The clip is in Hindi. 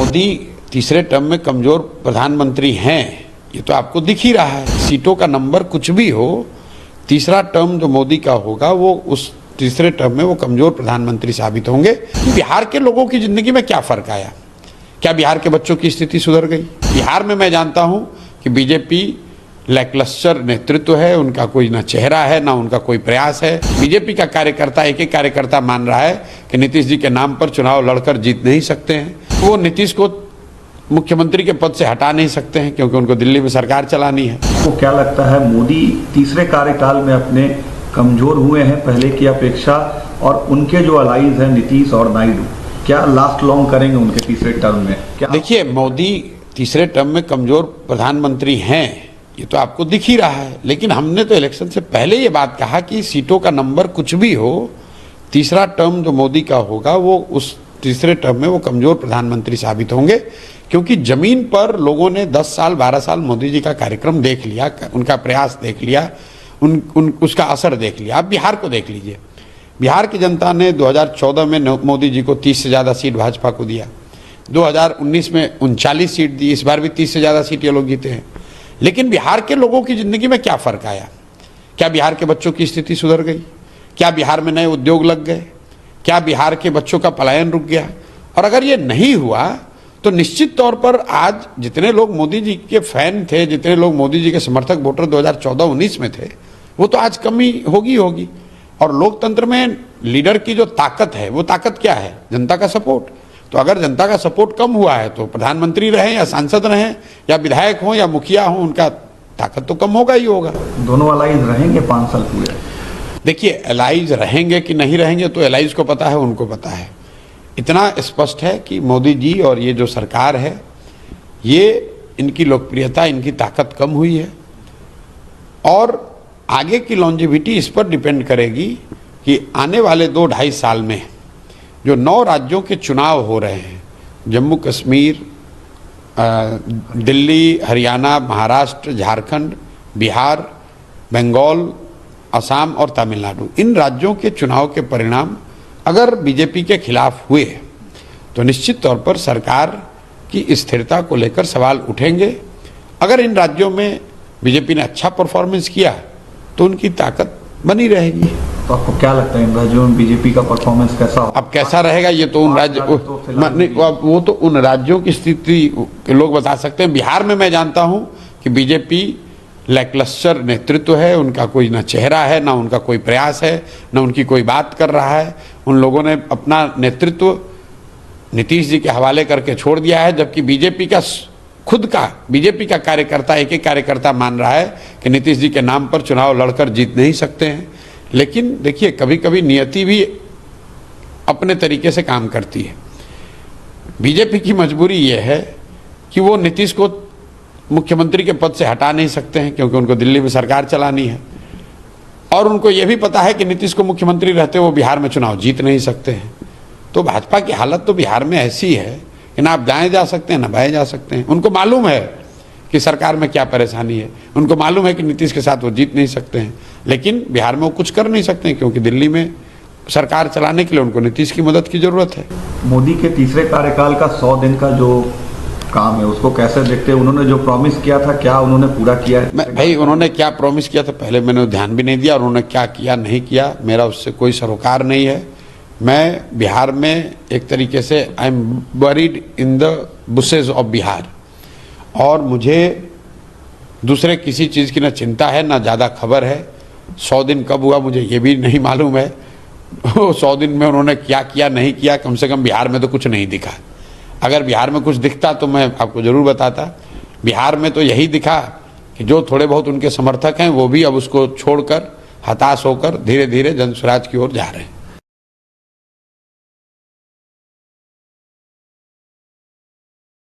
मोदी तीसरे टर्म में कमजोर प्रधानमंत्री हैं, ये तो आपको दिख ही रहा है। सीटों का नंबर कुछ भी हो, तीसरा टर्म जो मोदी का होगा वो उस तीसरे टर्म में वो कमजोर प्रधानमंत्री साबित होंगे। बिहार के लोगों की जिंदगी में क्या फर्क आया? क्या बिहार के बच्चों की स्थिति सुधर गई? बिहार में मैं जानता हूं कि बीजेपी लैकलस्टर नेतृत्व है, उनका कोई ना चेहरा है ना उनका कोई प्रयास है। बीजेपी का कार्यकर्ता एक एक कार्यकर्ता मान रहा है कि नीतीश जी के नाम पर चुनाव लड़कर जीत नहीं सकते हैं। वो नीतीश को मुख्यमंत्री के पद से हटा नहीं सकते हैं क्योंकि उनको दिल्ली में सरकार चलानी है। तो क्या लगता है मोदी तीसरे कार्यकाल में अपने कमजोर हुए हैं पहले की अपेक्षा, और उनके जो अलाइज हैं नीतीश और नायडू, क्या लास्ट लॉन्ग करेंगे उनके तीसरे टर्म में? क्या देखिए, मोदी तीसरे टर्म में कमजोर प्रधानमंत्री हैं, ये तो आपको दिख ही रहा है। लेकिन हमने तो इलेक्शन से पहले ये बात कहा कि सीटों का नंबर कुछ भी हो, तीसरा टर्म जो मोदी का होगा वो उस तीसरे टर्म में वो कमजोर प्रधानमंत्री साबित होंगे, क्योंकि जमीन पर लोगों ने 10 साल 12 साल मोदी जी का कार्यक्रम देख लिया, उनका प्रयास देख लिया, उसका असर देख लिया। आप बिहार को देख लीजिए, बिहार की जनता ने 2014 में मोदी जी को 30 से ज़्यादा सीट भाजपा को दिया, 2019 में 39 सीट दी, इस बार भी 30 से ज़्यादा सीट ये लोग जीते हैं। लेकिन बिहार के लोगों की जिंदगी में क्या फर्क आया? क्या बिहार के बच्चों की स्थिति सुधर गई? क्या बिहार में नए उद्योग लग गए? क्या बिहार के बच्चों का पलायन रुक गया? और अगर ये नहीं हुआ तो निश्चित तौर पर आज जितने लोग मोदी जी के फैन थे, जितने लोग मोदी जी के समर्थक वोटर 2014-19 में थे, वो तो आज कमी होगी। और लोकतंत्र में लीडर की जो ताकत है, वो ताकत क्या है? जनता का सपोर्ट। तो अगर जनता का सपोर्ट कम हुआ है तो प्रधानमंत्री रहें या सांसद रहें या विधायक हों या मुखिया हों, उनका ताकत तो कम होगा ही होगा। दोनों अलाइज रहेंगे 5 साल पूरे? देखिए, एलाइज रहेंगे कि नहीं रहेंगे तो एलाइज को पता है, उनको पता है। इतना स्पष्ट है कि मोदी जी और ये जो सरकार है, ये इनकी लोकप्रियता, इनकी ताकत कम हुई है, और आगे की लॉन्जिविटी इस पर डिपेंड करेगी कि आने वाले 2-2.5 साल में जो 9 राज्यों के चुनाव हो रहे हैं, जम्मू कश्मीर, दिल्ली, हरियाणा, महाराष्ट्र, झारखंड, बिहार, बंगाल, असम और तमिलनाडु, इन राज्यों के चुनाव के परिणाम अगर बीजेपी के खिलाफ हुए तो निश्चित तौर पर सरकार की स्थिरता को लेकर सवाल उठेंगे। अगर इन राज्यों में बीजेपी ने अच्छा परफॉर्मेंस किया तो उनकी ताकत बनी रहेगी। तो आपको क्या लगता है इन राज्यों में बीजेपी का परफॉर्मेंस कैसा होगा? अब कैसा रहेगा ये तो उन राज्य वो तो उन राज्यों की स्थिति के लोग बता सकते हैं। बिहार में मैं जानता हूं कि बीजेपी लैकलस्टर नेतृत्व है, उनका कोई ना चेहरा है ना उनका कोई प्रयास है, ना उनकी कोई बात कर रहा है। उन लोगों ने अपना नेतृत्व नीतीश जी के हवाले करके छोड़ दिया है, जबकि बीजेपी का कार्यकर्ता एक एक कार्यकर्ता मान रहा है कि नीतीश जी के नाम पर चुनाव लड़कर जीत नहीं सकते हैं। लेकिन देखिए, कभी कभी नियति भी अपने तरीके से काम करती है। बीजेपी की मजबूरी यह है कि वो नीतीश को मुख्यमंत्री के पद से हटा नहीं सकते हैं क्योंकि उनको दिल्ली में सरकार चलानी है, और उनको यह भी पता है कि नीतीश को मुख्यमंत्री रहते वो बिहार में चुनाव जीत नहीं सकते हैं। तो भाजपा की हालत तो बिहार में ऐसी है कि ना आप दाएं जा सकते हैं ना बाएं जा सकते हैं। उनको मालूम है कि सरकार में क्या परेशानी है, उनको मालूम है कि नीतीश के साथ वो जीत नहीं सकते हैं, लेकिन बिहार में वो कुछ कर नहीं सकते हैं क्योंकि दिल्ली में सरकार चलाने के लिए उनको नीतीश की मदद की जरूरत है। मोदी के तीसरे कार्यकाल का 100 दिन का जो काम है उसको कैसे देखते हैं? उन्होंने जो प्रॉमिस किया था, क्या उन्होंने पूरा किया है? भाई, उन्होंने क्या प्रॉमिस किया था पहले मैंने ध्यान भी नहीं दिया, और उन्होंने क्या किया नहीं किया मेरा उससे कोई सरोकार नहीं है। मैं बिहार में एक तरीके से I am buried in the bushes of Bihar, और मुझे दूसरे किसी चीज़ की ना चिंता है ना ज़्यादा खबर है। 100 दिन कब हुआ मुझे ये भी नहीं मालूम है। 100 दिन में उन्होंने क्या किया नहीं किया, कम से कम बिहार में तो कुछ नहीं दिखा। अगर बिहार में कुछ दिखता तो मैं आपको ज़रूर बताता। बिहार में तो यही दिखा कि जो थोड़े बहुत उनके समर्थक हैं वो भी अब उसको छोड़कर हताश होकर धीरे धीरे जन स्वराज की ओर जा रहे हैं।